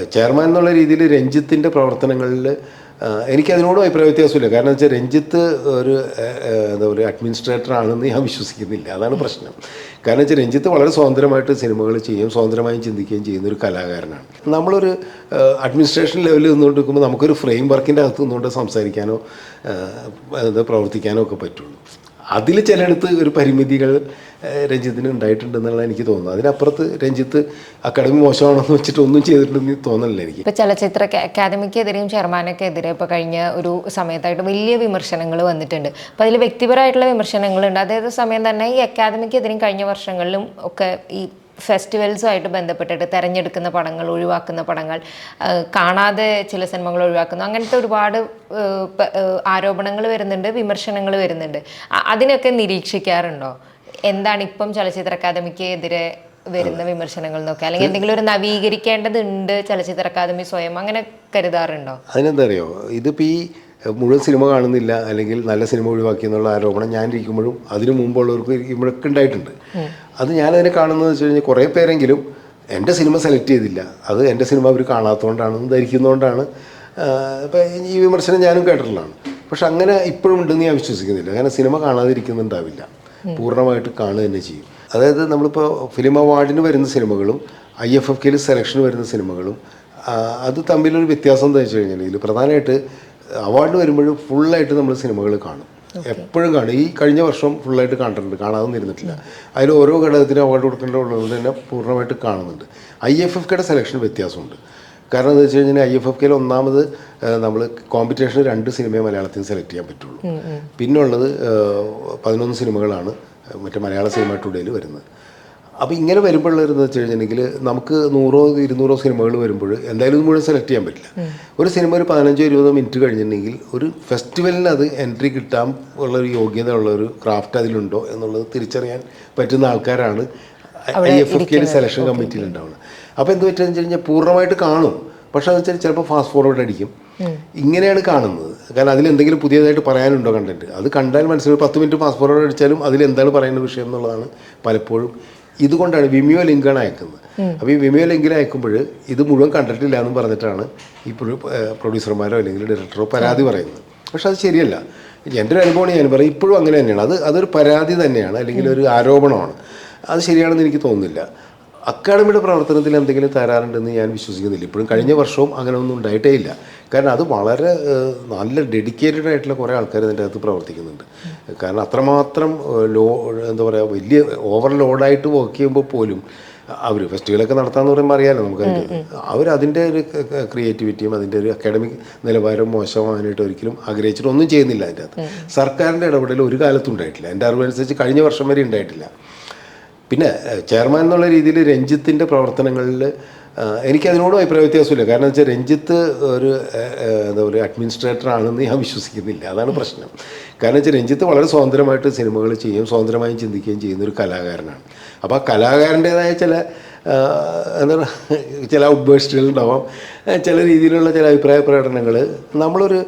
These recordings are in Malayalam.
ചെയർമാൻ എന്നുള്ള രീതിയിൽ രഞ്ജിത്തിൻ്റെ പ്രവർത്തനങ്ങളിൽ എനിക്കതിനോടും അഭിപ്രായ വ്യത്യാസമില്ല. കാരണം വെച്ചാൽ രഞ്ജിത്ത് ഒരു എന്താ പറയുക അഡ്മിനിസ്ട്രേറ്റർ ആണെന്ന് ഞാൻ വിശ്വസിക്കുന്നില്ല. അതാണ് പ്രശ്നം. കാരണം വെച്ചാൽ രഞ്ജിത്ത് വളരെ സ്വതന്ത്രമായിട്ട് സിനിമകൾ ചെയ്യും, സ്വതന്ത്രമായും ചിന്തിക്കുകയും ചെയ്യുന്ന ഒരു കലാകാരനാണ്. നമ്മളൊരു അഡ്മിനിസ്ട്രേഷൻ ലെവലിൽ നിന്നുകൊണ്ടിരിക്കുമ്പോൾ നമുക്കൊരു ഫ്രെയിം വർക്കിൻ്റെ അകത്ത് നിന്നുകൊണ്ട് സംസാരിക്കാനോ പ്രവർത്തിക്കാനോ ഒക്കെ പറ്റുള്ളൂ. അതിൽ ചിലയിടത്ത് ഒരു പരിമിതികൾ രഞ്ജിത്തിന് ഉണ്ടായിട്ടുണ്ടെന്നുള്ള എനിക്ക് തോന്നുന്നു. അതിനപ്പുറത്ത് രഞ്ജിത്ത് അക്കാഡമി മോശമാണെന്ന് വെച്ചിട്ട് ഒന്നും ചെയ്തിട്ടുണ്ടെന്ന് തോന്നണില്ല എനിക്ക്. ഇപ്പോൾ ചലച്ചിത്ര അക്കാദമിക്കെതിരെയും ചെയർമാനൊക്കെതിരെ ഇപ്പോൾ കഴിഞ്ഞ ഒരു സമയത്തായിട്ട് വലിയ വിമർശനങ്ങൾ വന്നിട്ടുണ്ട്. അപ്പോൾ അതിൽ വ്യക്തിപരമായിട്ടുള്ള വിമർശനങ്ങളുണ്ട്. അതേ സമയം തന്നെ ഈ അക്കാദമിക്കെതിരെയും കഴിഞ്ഞ വർഷങ്ങളിലും ഒക്കെ ഈ ഫെസ്റ്റിവൽസുമായിട്ട് ബന്ധപ്പെട്ടിട്ട് തിരഞ്ഞെടുക്കുന്ന പടങ്ങൾ, ഒഴിവാക്കുന്ന പടങ്ങൾ, കാണാതെ ചില സിനിമകൾ ഒഴിവാക്കുന്നു, അങ്ങനത്തെ ഒരുപാട് ആരോപണങ്ങൾ വരുന്നുണ്ട്, വിമർശനങ്ങൾ വരുന്നുണ്ട്. അതിനൊക്കെ നിരീക്ഷിക്കാറുണ്ടോ? എന്താണ് ഇപ്പം ചലച്ചിത്ര അക്കാദമിക്ക് എതിരെ വരുന്ന വിമർശനങ്ങൾ എന്നൊക്കെ, അല്ലെങ്കിൽ എന്തെങ്കിലും ഒരു നവീകരിക്കേണ്ടതുണ്ട് ചലച്ചിത്ര അക്കാദമി സ്വയം, അങ്ങനെ കരുതാറുണ്ടോ? അതിനെന്താ അറിയോ, ഇതിപ്പോൾ ഈ മുഴുവൻ സിനിമ കാണുന്നില്ല അല്ലെങ്കിൽ നല്ല സിനിമ ഒഴിവാക്കി എന്നുള്ള ആരോപണം ഞാനിരിക്കുമ്പോഴും അതിനു മുമ്പുള്ളവർക്ക് ഇരിക്കുമ്പോഴൊക്കെ ഉണ്ടായിട്ടുണ്ട്. അത് ഞാനതിനെ കാണുന്നതെന്ന് വെച്ച് കഴിഞ്ഞാൽ കുറേ പേരെങ്കിലും എൻ്റെ സിനിമ സെലക്ട് ചെയ്തില്ല, അത് എൻ്റെ സിനിമ അവർ കാണാത്തതുകൊണ്ടാണെന്ന് ധരിക്കുന്നതുകൊണ്ടാണ്. ഇപ്പം ഈ വിമർശനം ഞാനും കേട്ടിട്ടുള്ളതാണ്. പക്ഷെ അങ്ങനെ ഇപ്പോഴും ഉണ്ടെന്ന് ഞാൻ വിശ്വസിക്കുന്നില്ല. കാരണം സിനിമ കാണാതിരിക്കുന്നുണ്ടാവില്ല, പൂർണ്ണമായിട്ട് കാണുക തന്നെ ചെയ്യും. അതായത് നമ്മളിപ്പോൾ ഫിലിം അവാർഡിന് വരുന്ന സിനിമകളും IFFKയിൽ സെലക്ഷൻ വരുന്ന സിനിമകളും അത് തമ്മിലൊരു വ്യത്യാസം എന്താ വെച്ച് കഴിഞ്ഞാൽ, ഇതിൽ പ്രധാനമായിട്ട് അവാർഡ് വരുമ്പോഴും ഫുള്ളായിട്ട് നമ്മൾ സിനിമകൾ കാണും, എപ്പോഴും കാണും. ഈ കഴിഞ്ഞ വർഷം ഫുള്ളായിട്ട് കണ്ടിട്ടുണ്ട്, കാണാതൊന്നും ഇരുന്നിട്ടില്ല. അതിൽ ഓരോ ഘടകത്തിനും അവാർഡ് കൊടുക്കേണ്ടതുള്ളത് തന്നെ പൂർണ്ണമായിട്ട് കാണുന്നുണ്ട്. IFFKയുടെ സെലക്ഷൻ വ്യത്യാസമുണ്ട്. കാരണം എന്താ വെച്ച് കഴിഞ്ഞാൽ IFFKയിൽ ഒന്നാമത് നമ്മൾ കോമ്പറ്റീഷന് 2 സിനിമയെ മലയാളത്തിൽ സെലക്ട് ചെയ്യാൻ പറ്റുള്ളൂ. പിന്നുള്ളത് 11 സിനിമകളാണ് മറ്റേ മലയാള സിനിമ ടുഡേയിൽ വരുന്നത്. അപ്പോൾ ഇങ്ങനെ വരുമ്പോഴുള്ളതെന്ന് വെച്ച് കഴിഞ്ഞിട്ടുണ്ടെങ്കിൽ നമുക്ക് 100-200 സിനിമകൾ വരുമ്പോൾ എന്തായാലും മുഴുവൻ സെലക്ട് ചെയ്യാൻ പറ്റില്ല. ഒരു സിനിമ ഒരു 15-20 മിനിറ്റ് കഴിഞ്ഞിട്ടുണ്ടെങ്കിൽ ഒരു ഫെസ്റ്റിവലിന് അത് എൻട്രി കിട്ടാൻ ഉള്ളൊരു യോഗ്യത ഉള്ളൊരു ക്രാഫ്റ്റ് അതിലുണ്ടോ എന്നുള്ളത് തിരിച്ചറിയാൻ പറ്റുന്ന ആൾക്കാരാണ് IFFKയിൽ സെലക്ഷൻ കമ്മിറ്റിയിൽ ഉണ്ടാവുന്നത്. അപ്പോൾ എന്ത് പറ്റുമെന്ന് വെച്ച് കഴിഞ്ഞാൽ പൂർണ്ണമായിട്ട് കാണും, പക്ഷേ അത് വെച്ചാൽ ചിലപ്പോൾ ഫാസ്റ്റ് ഫോർവേഡ് അടിക്കും. ഇങ്ങനെയാണ് കാണുന്നത്. കാരണം അതിലെന്തെങ്കിലും പുതിയതായിട്ട് പറയാനുണ്ടോ കണ്ടന്റ്, അത് കണ്ടാൽ മനസ്സിലാവും. 10 മിനിറ്റ് ഫാസ്റ്റ് ഫോർവേഡ് അടിച്ചാലും അതിലെന്താണ് പറയുന്ന വിഷയം എന്നുള്ളതാണ് പലപ്പോഴും. ഇതുകൊണ്ടാണ് വിമിയോ ലിങ്കാണ് അയക്കുന്നത്. അപ്പോൾ ഈ വിമിയോ ലിങ്കിൽ അയക്കുമ്പോൾ ഇത് മുഴുവൻ കണ്ടിട്ടില്ല എന്ന് പറഞ്ഞിട്ടാണ് ഇപ്പോഴും പ്രൊഡ്യൂസർമാരോ അല്ലെങ്കിൽ ഡയറക്ടറോ പരാതി പറയുന്നത്. പക്ഷെ അത് ശരിയല്ല. എൻ്റെ ഒരു അനുഭവം ഞാൻ പറയും, ഇപ്പോഴും അങ്ങനെ തന്നെയാണ്. അതൊരു പരാതി തന്നെയാണ്, അല്ലെങ്കിൽ ഒരു ആരോപണമാണ്. അത് ശരിയാണെന്ന് എനിക്ക് തോന്നുന്നില്ല. അക്കാഡമിയുടെ പ്രവർത്തനത്തിൽ എന്തെങ്കിലും തരാറുണ്ടെന്ന് ഞാൻ വിശ്വസിക്കുന്നില്ല. ഇപ്പോഴും കഴിഞ്ഞ വർഷവും അങ്ങനെ ഒന്നും ഉണ്ടായിട്ടേ ഇല്ല. കാരണം അത് വളരെ നല്ല ഡെഡിക്കേറ്റഡ് ആയിട്ടുള്ള കുറേ ആൾക്കാർ ഇതിൻ്റെ അകത്ത് പ്രവർത്തിക്കുന്നുണ്ട്. കാരണം അത്രമാത്രം എന്താ പറയുക, വലിയ ഓവർലോഡായിട്ട് വർക്ക് ചെയ്യുമ്പോൾ പോലും അവർ ഫെസ്റ്റിവലൊക്കെ നടത്താമെന്ന് പറയുമ്പോൾ അറിയാമല്ലോ നമുക്കതിൻ്റെ അവരതിൻ്റെ ഒരു ക്രിയേറ്റിവിറ്റിയും അതിൻ്റെ ഒരു അക്കാഡമിക് നിലവാരം മോശമാകാനായിട്ട് ഒരിക്കലും ആഗ്രഹിച്ചിട്ട് ഒന്നും ചെയ്യുന്നില്ല. അതിൻ്റെ അകത്ത് സർക്കാരിൻ്റെ ഇടപെടൽ ഒരു കാലത്തും ഉണ്ടായിട്ടില്ല. എൻ്റെ അറിവനുസരിച്ച് കഴിഞ്ഞ വർഷം വരെ ഉണ്ടായിട്ടില്ല. പിന്നെ ചെയർമാൻ എന്നുള്ള രീതിയിൽ രഞ്ജിത്തിൻ്റെ പ്രവർത്തനങ്ങളിൽ എനിക്കതിനോടും അഭിപ്രായ വ്യത്യാസമില്ല. കാരണം വെച്ചാൽ രഞ്ജിത്ത് ഒരു എന്താ പറയുക അഡ്മിനിസ്ട്രേറ്റർ ആണെന്ന് ഞാൻ വിശ്വസിക്കുന്നില്ല. അതാണ് പ്രശ്നം. കാരണം വെച്ചാൽ രഞ്ജിത്ത് വളരെ സ്വതന്ത്രമായിട്ട് സിനിമകൾ ചെയ്യും, സ്വതന്ത്രമായും ചിന്തിക്കുകയും ചെയ്യുന്ന ഒരു കലാകാരനാണ്. അപ്പോൾ ആ കലാകാരൻ്റേതായ എന്താ ചില ഔട്ട്ബേസ്റ്റുകൾ ഉണ്ടാവാം, ചില രീതിയിലുള്ള ചില അഭിപ്രായ പ്രകടനങ്ങൾ നമ്മളൊരു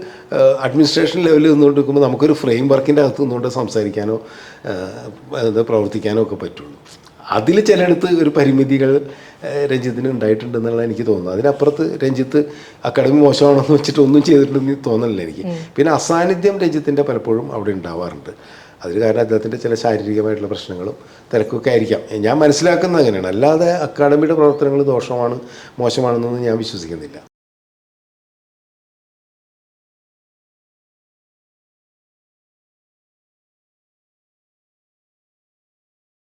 അഡ്മിനിസ്ട്രേഷൻ ലെവലിൽ നിന്നുകൊണ്ടിരിക്കുമ്പോൾ നമുക്കൊരു ഫ്രെയിം വർക്കിൻ്റെ അകത്ത് നിന്നുകൊണ്ട് സംസാരിക്കാനോ പ്രവർത്തിക്കാനോ ഒക്കെ പറ്റുള്ളൂ. അതിൽ ചിലയിടത്ത് ഒരു പരിമിതികൾ രഞ്ജിത്തിന് ഉണ്ടായിട്ടുണ്ടെന്നുള്ള എനിക്ക് തോന്നുന്നു. അതിനപ്പുറത്ത് രഞ്ജിത്ത് അക്കാഡമി മോശമാണെന്ന് വെച്ചിട്ട് ഒന്നും ചെയ്തിട്ടുണ്ടെന്ന് തോന്നണില്ല എനിക്ക്. പിന്നെ അസാന്നിധ്യം രഞ്ജിത്തിൻ്റെ പലപ്പോഴും അവിടെ ഉണ്ടാവാറുണ്ട്. അതിന് കാരണം അദ്ദേഹത്തിൻ്റെ ചില ശാരീരികമായിട്ടുള്ള പ്രശ്നങ്ങളും തിരക്കൊക്കെ ആയിരിക്കാം. ഞാൻ മനസ്സിലാക്കുന്നത് അങ്ങനെയാണ്. അല്ലാതെ അക്കാഡമിയുടെ പ്രവർത്തനങ്ങൾ മോശമാണെന്നൊന്നും ഞാൻ വിശ്വസിക്കുന്നില്ല.